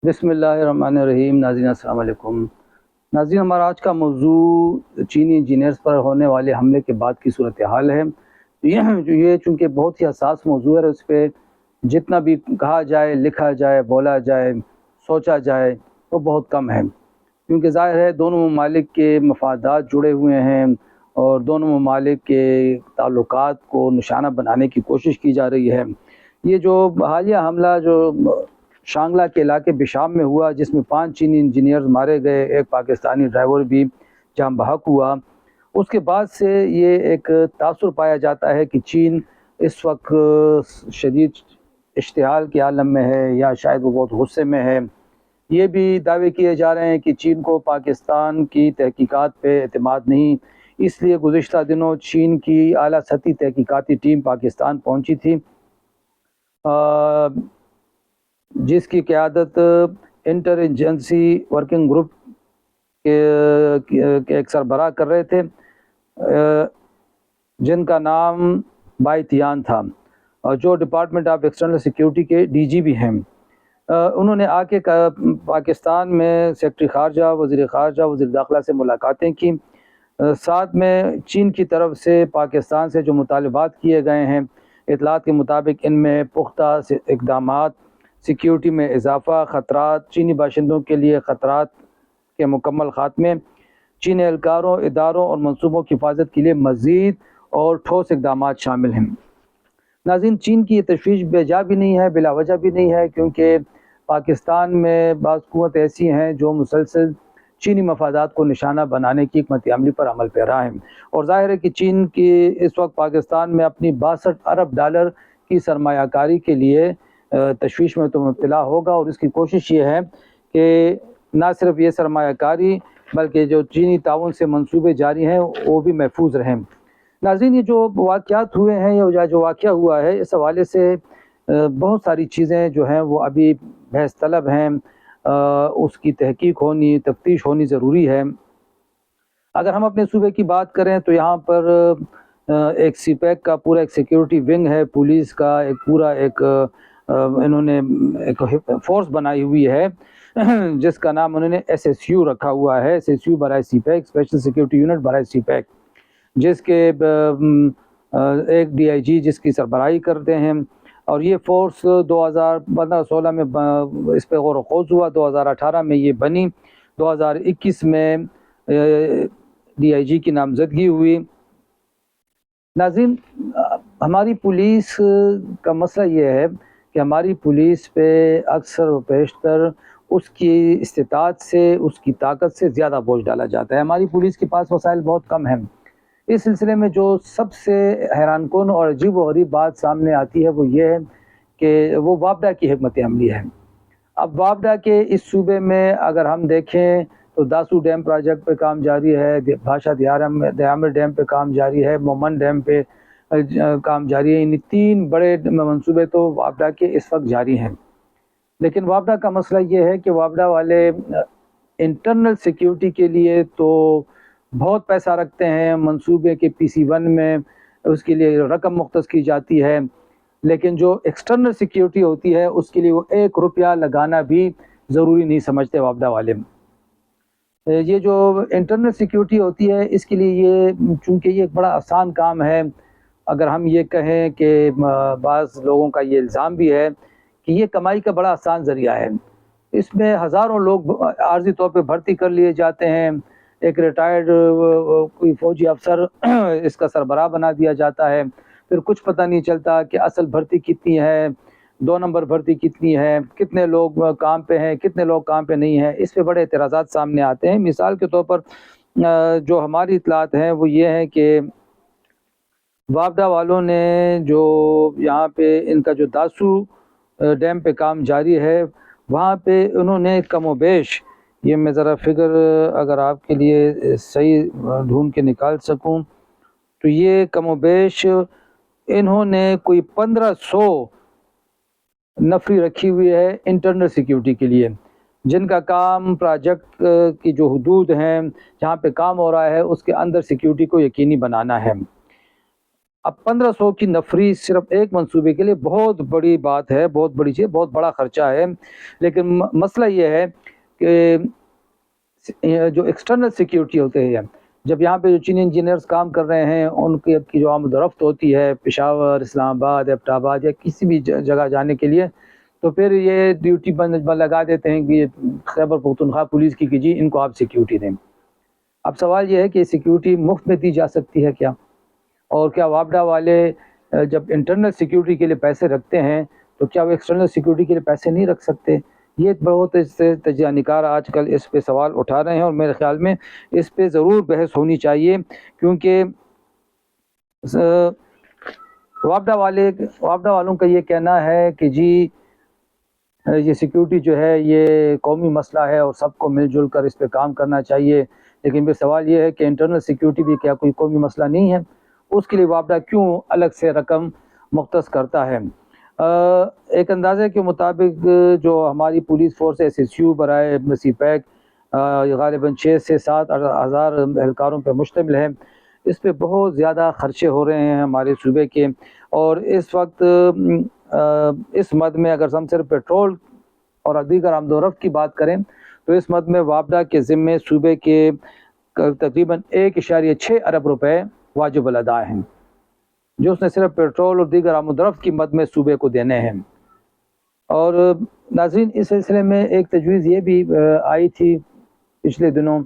بسم اللہ الرحمن الرحیم۔ ناظرین السلام علیکم۔ ناظرین، ہمارا آج کا موضوع چینی انجینئرز پر ہونے والے حملے کے بعد کی صورتحال ہے۔ یہ چونکہ بہت ہی حساس موضوع ہے، اس پہ جتنا بھی کہا جائے، لکھا جائے، بولا جائے، سوچا جائے وہ بہت کم ہے، کیونکہ ظاہر ہے دونوں ممالک کے مفادات جڑے ہوئے ہیں اور دونوں ممالک کے تعلقات کو نشانہ بنانے کی کوشش کی جا رہی ہے۔ یہ جو حالیہ حملہ جو شانگلہ کے علاقے بشام میں ہوا، جس میں 5 چینی انجینئرز مارے گئے، ایک پاکستانی ڈرائیور بھی جاں بحق ہوا، اس کے بعد سے یہ ایک تاثر پایا جاتا ہے کہ چین اس وقت شدید اشتعال کے عالم میں ہے، یا شاید وہ بہت غصے میں ہے۔ یہ بھی دعوے کیے جا رہے ہیں کہ چین کو پاکستان کی تحقیقات پہ اعتماد نہیں، اس لیے گزشتہ دنوں چین کی اعلیٰ سطحی تحقیقاتی ٹیم پاکستان پہنچی تھی، جس کی قیادت انٹر ایجنسی ورکنگ گروپ کے ایک سربراہ کر رہے تھے، جن کا نام بائی تیان تھا، اور جو ڈپارٹمنٹ آف ایکسٹرنل سیکیورٹی کے ڈی جی بھی ہیں۔ انہوں نے آ کے پاکستان میں سیکرٹری خارجہ، وزیر خارجہ، وزیر داخلہ سے ملاقاتیں کی، ساتھ میں چین کی طرف سے پاکستان سے جو مطالبات کیے گئے ہیں، اطلاعات کے مطابق ان میں پختہ اقدامات، سیکیورٹی میں اضافہ، خطرات، چینی باشندوں کے لیے خطرات کے مکمل خاتمے، چینی اہلکاروں، اداروں اور منصوبوں کی حفاظت کے لیے مزید اور ٹھوس اقدامات شامل ہیں۔ ناظرین، چین کی یہ تشویش بے جا بھی نہیں ہے، بلا وجہ بھی نہیں ہے، کیونکہ پاکستان میں بعض قوت ایسی ہیں جو مسلسل چینی مفادات کو نشانہ بنانے کی حکمت عملی پر عمل پیرا ہیں، اور ظاہر ہے کہ چین کی اس وقت پاکستان میں اپنی 62 ارب ڈالر کی سرمایہ کاری کے لیے تشویش میں تو مبتلا ہوگا، اور اس کی کوشش یہ ہے کہ نہ صرف یہ سرمایہ کاری بلکہ جو چینی تعاون سے منصوبے جاری ہیں وہ بھی محفوظ رہیں۔ ناظرین، یہ جو واقعات ہوئے ہیں یا جو واقعہ ہوا ہے، اس حوالے سے بہت ساری چیزیں جو ہیں وہ ابھی بحث طلب ہیں، اس کی تحقیق ہونی، تفتیش ہونی ضروری ہے۔ اگر ہم اپنے صوبے کی بات کریں تو یہاں پر ایک سی پیک کا پورا ایک سیکیورٹی ونگ ہے، پولیس کا ایک پورا انہوں نے ایک فورس بنائی ہوئی ہے، جس کا نام انہوں نے ایس ایس یو رکھا ہوا ہے، ایس ایس یو برائے سی پیک، اسپیشل سیکیورٹی یونٹ برائے سی پیک، جس کے ایک ڈی آئی جی جس کی سربراہی کرتے ہیں، اور یہ فورس 2015-16 میں اس پہ غور و خوض ہوا، 2018 میں یہ بنی، 2021 میں ڈی آئی جی کی نامزدگی ہوئی۔ ناظرین، ہماری پولیس کا مسئلہ یہ ہے کہ ہماری پولیس پہ اکثر و بیشتر اس کی استطاعت سے، اس کی طاقت سے زیادہ بوجھ ڈالا جاتا ہے۔ ہماری پولیس کے پاس وسائل بہت کم ہیں۔ اس سلسلے میں جو سب سے حیران کن اور عجیب و غریب بات سامنے آتی ہے وہ یہ ہے کہ وہ وابڈا کی حکمت عملی ہے۔ اب وابڈا کے اس صوبے میں اگر ہم دیکھیں تو داسو ڈیم پروجیکٹ پہ کام جاری ہے، بھاشا دیامر ڈیم پہ کام جاری ہے، مومن ڈیم پہ کام جاری ہے۔ ان 3 بڑے منصوبے تو وابڈا کے اس وقت جاری ہیں، لیکن وابڈا کا مسئلہ یہ ہے کہ وابڈا والے انٹرنل سیکیورٹی کے لیے تو بہت پیسہ رکھتے ہیں، منصوبے کے PC1 میں اس کے لیے رقم مختص کی جاتی ہے، لیکن جو ایکسٹرنل سیکیورٹی ہوتی ہے اس کے لیے وہ 1 روپیہ لگانا بھی ضروری نہیں سمجھتے وابڈا والے۔ یہ جو انٹرنل سیکیورٹی ہوتی ہے اس کے لیے چونکہ یہ ایک بڑا آسان کام ہے، اگر ہم یہ کہیں کہ بعض لوگوں کا یہ الزام بھی ہے کہ یہ کمائی کا بڑا آسان ذریعہ ہے، اس میں ہزاروں لوگ عارضی طور پہ بھرتی کر لیے جاتے ہیں، ایک ریٹائرڈ کوئی فوجی افسر اس کا سربراہ بنا دیا جاتا ہے، پھر کچھ پتہ نہیں چلتا کہ اصل بھرتی کتنی ہے، 2 نمبر بھرتی کتنی ہے، کتنے لوگ کام پہ ہیں، کتنے لوگ کام پہ نہیں ہیں۔ اس پہ بڑے اعتراضات سامنے آتے ہیں۔ مثال کے طور پر جو ہماری اطلاعات ہیں وہ یہ ہے کہ وابڈا والوں نے جو یہاں پہ ان کا جو داسو ڈیم پہ کام جاری ہے، وہاں پہ انہوں نے کم و بیش، یہ میں ذرا فگر اگر آپ کے لیے صحیح ڈھونڈ کے نکال سکوں تو یہ کم و بیش انہوں نے کوئی 1500 نفری رکھی ہوئی ہے انٹرنل سیکیورٹی کے لیے، جن کا کام پروجیکٹ کی جو حدود ہیں جہاں پہ کام ہو رہا ہے اس کے اندر سیکیورٹی کو یقینی بنانا ہے۔ اب 1500 کی نفری صرف ایک منصوبے کے لیے بہت بڑی بات ہے، بہت بڑی چیز، بہت بڑا خرچہ ہے، لیکن مسئلہ یہ ہے کہ جو ایکسٹرنل سیکیورٹی ہوتے ہیں، جب یہاں پہ جو چینی انجینئرز کام کر رہے ہیں ان کی جو آمد و رفت ہوتی ہے پشاور، اسلام آباد، ایبٹ آباد یا کسی بھی جگہ جانے کے لیے، تو پھر یہ ڈیوٹی بند لگا دیتے ہیں کہ خیبر پختونخوا پولیس کی کہ جی ان کو آپ سیکیورٹی دیں۔ اب سوال یہ ہے کہ سیکیورٹی مفت میں دی جا سکتی ہے کیا؟ اور کیا وابڈا والے جب انٹرنل سیکیورٹی کے لیے پیسے رکھتے ہیں تو کیا وہ ایکسٹرنل سیکیورٹی کے لیے پیسے نہیں رکھ سکتے؟ یہ بہت سے تجزیہ نگار آج کل اس پہ سوال اٹھا رہے ہیں، اور میرے خیال میں اس پہ ضرور بحث ہونی چاہیے، کیونکہ وابڈا والوں کا یہ کہنا ہے کہ جی یہ سیکیورٹی جو ہے یہ قومی مسئلہ ہے اور سب کو مل جل کر اس پہ کام کرنا چاہیے، لیکن پھر سوال یہ ہے کہ انٹرنل سیکیورٹی بھی کیا کوئی قومی مسئلہ نہیں ہے؟ اس کے لیے وابڈا کیوں الگ سے رقم مختص کرتا ہے؟ ایک اندازے کے مطابق جو ہماری police force S S you برائے سی پیک غالباً 6 سے 7 ہزار اہلکاروں پہ مشتمل ہے، اس پہ بہت زیادہ خرچے ہو رہے ہیں ہمارے صوبے کے، اور اس وقت اس مد میں اگر ہم صرف پیٹرول اور دیگر آمد و رفت کی بات کریں تو اس مد میں وابڈا کے ذمے صوبے کے تقریباً 1.6 ارب روپے واجب الادا ہیں، جو اس نے صرف پیٹرول اور دیگر آمد و رفت کی مد میں صوبے کو دینے ہیں۔ اور ناظرین، اس سلسلے میں ایک تجویز یہ بھی آئی تھی پچھلے دنوں،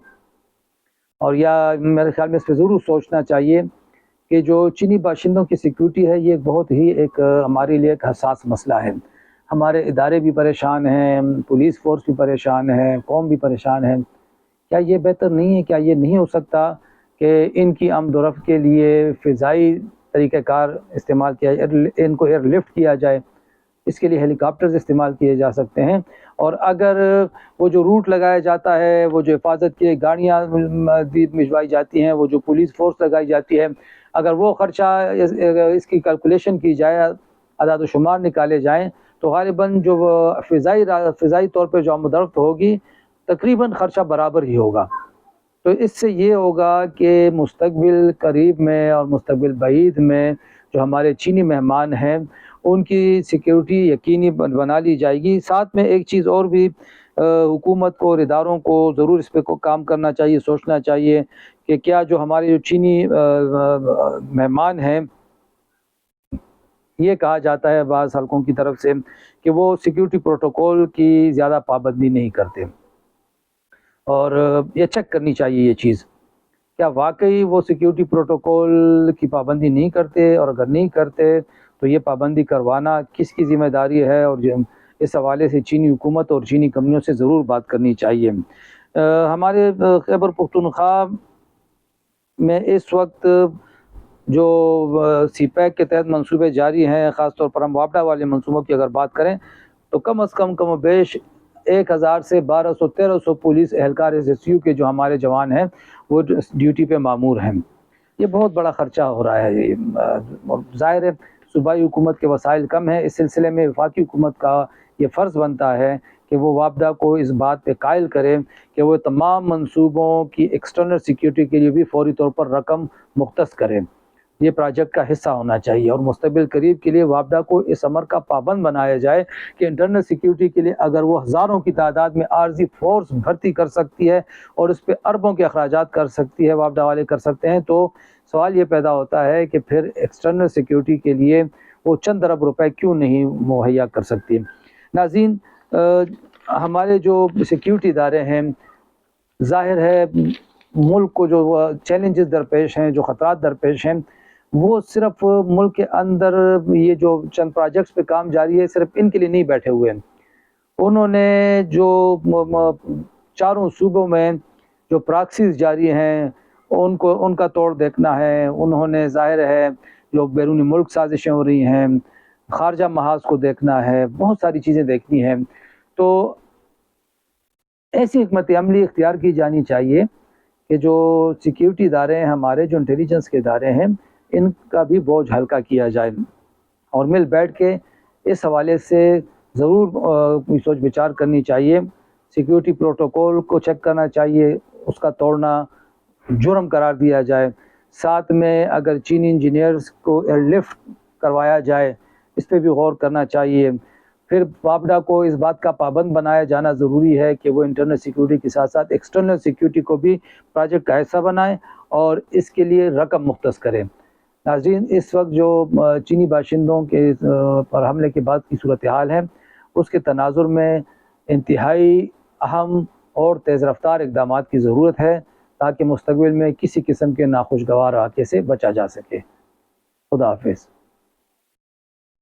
اور یا میرے خیال میں اس پہ ضرور سوچنا چاہیے کہ جو چینی باشندوں کی سیکیورٹی ہے یہ بہت ہی ایک ہمارے لیے ایک حساس مسئلہ ہے۔ ہمارے ادارے بھی پریشان ہیں، پولیس فورس بھی پریشان ہے، قوم بھی پریشان ہے۔ کیا یہ بہتر نہیں ہے، کیا یہ نہیں ہو سکتا کہ ان کی آمد و رفت کے لیے فضائی طریقہ کار استعمال کیا جائے، ان کو ایئر لفٹ کیا جائے؟ اس کے لیے ہیلی کاپٹرز استعمال کیے جا سکتے ہیں، اور اگر وہ جو روٹ لگایا جاتا ہے، وہ جو حفاظت کی گاڑیاں بھجوائی جاتی ہیں، وہ جو پولیس فورس لگائی جاتی ہے، اگر وہ خرچہ اس کی کیلکولیشن کی جائے، اعداد و شمار نکالے جائیں، تو غالباً جو فضائی طور پہ جو آمد و رفت ہوگی تقریباً خرچہ برابر ہی ہوگا۔ تو اس سے یہ ہوگا کہ مستقبل قریب میں اور مستقبل بعید میں جو ہمارے چینی مہمان ہیں ان کی سیکیورٹی یقینی بنا لی جائے گی۔ ساتھ میں ایک چیز اور بھی حکومت کو اور اداروں کو ضرور اس پہ کام کرنا چاہیے، سوچنا چاہیے کہ کیا جو ہمارے جو چینی مہمان ہیں، یہ کہا جاتا ہے بعض حلقوں کی طرف سے کہ وہ سیکیورٹی پروٹوکول کی زیادہ پابندی نہیں کرتے، اور یہ چیک کرنی چاہیے یہ چیز، کیا واقعی وہ سیکیورٹی پروٹوکول کی پابندی نہیں کرتے، اور اگر نہیں کرتے تو یہ پابندی کروانا کس کی ذمہ داری ہے؟ اور اس حوالے سے چینی حکومت اور چینی کمپنیوں سے ضرور بات کرنی چاہیے۔ ہمارے خیبر پختونخوا میں اس وقت جو سی پیک کے تحت منصوبے جاری ہیں، خاص طور پر ہم وابڈا والے منصوبوں کی اگر بات کریں تو کم از کم و بیش 1000 سے 1200-1300 پولیس اہلکار ایس ایس یو کے جو ہمارے جوان ہیں وہ ڈیوٹی پہ مامور ہیں۔ یہ بہت بڑا خرچہ ہو رہا ہے، اور ظاہر ہے صوبائی حکومت کے وسائل کم ہیں، اس سلسلے میں وفاقی حکومت کا یہ فرض بنتا ہے کہ وہ وابڈا کو اس بات پہ قائل کرے کہ وہ تمام منصوبوں کی ایکسٹرنل سیکیورٹی کے لیے بھی فوری طور پر رقم مختص کرے۔ یہ پروجیکٹ کا حصہ ہونا چاہیے، اور مستقبل قریب کے لیے وابڈا کو اس امر کا پابند بنایا جائے کہ انٹرنل سیکیورٹی کے لیے اگر وہ ہزاروں کی تعداد میں عارضی فورس بھرتی کر سکتی ہے اور اس پہ اربوں کے اخراجات کر سکتی ہے، وابڈا والے کر سکتے ہیں، تو سوال یہ پیدا ہوتا ہے کہ پھر ایکسٹرنل سیکیورٹی کے لیے وہ چند ارب روپے کیوں نہیں مہیا کر سکتی؟ ناظرین، ہمارے جو سیکیورٹی ادارے ہیں، ظاہر ہے ملک کو جو چیلنجز درپیش ہیں، جو خطرات درپیش ہیں، وہ صرف ملک کے اندر یہ جو چند پروجیکٹس پہ کام جاری ہے صرف ان کے لیے نہیں بیٹھے ہوئے ہیں۔ انہوں نے جو چاروں صوبوں میں جو پراکسیز جاری ہیں ان کا توڑ دیکھنا ہے، انہوں نے ظاہر ہے جو بیرونی ملک سازشیں ہو رہی ہیں، خارجہ محاذ کو دیکھنا ہے، بہت ساری چیزیں دیکھنی ہیں۔ تو ایسی حکمت عملی اختیار کی جانی چاہیے کہ جو سیکیورٹی ادارے ہیں ہمارے، جو انٹیلیجنس کے ادارے ہیں، ان کا بھی بوجھ ہلکا کیا جائے، اور مل بیٹھ کے اس حوالے سے ضرور کوئی سوچ بچار کرنی چاہیے۔ سیکیورٹی پروٹوکول کو چیک کرنا چاہیے، اس کا توڑنا جرم قرار دیا جائے۔ ساتھ میں اگر چینی انجینئرز کو ایئر لفٹ کروایا جائے اس پہ بھی غور کرنا چاہیے۔ پھر واپڈا کو اس بات کا پابند بنایا جانا ضروری ہے کہ وہ انٹرنل سیکیورٹی کے ساتھ ساتھ ایکسٹرنل سیکیورٹی کو بھی پروجیکٹ کا حصہ بنائیں اور اس کے لیے رقم مختص کریں۔ ناظرین، اس وقت جو چینی باشندوں کے پر حملے کے بعد کی صورتحال ہے اس کے تناظر میں انتہائی اہم اور تیز رفتار اقدامات کی ضرورت ہے تاکہ مستقبل میں کسی قسم کے ناخوشگوار واقعے سے بچا جا سکے۔ خدا حافظ۔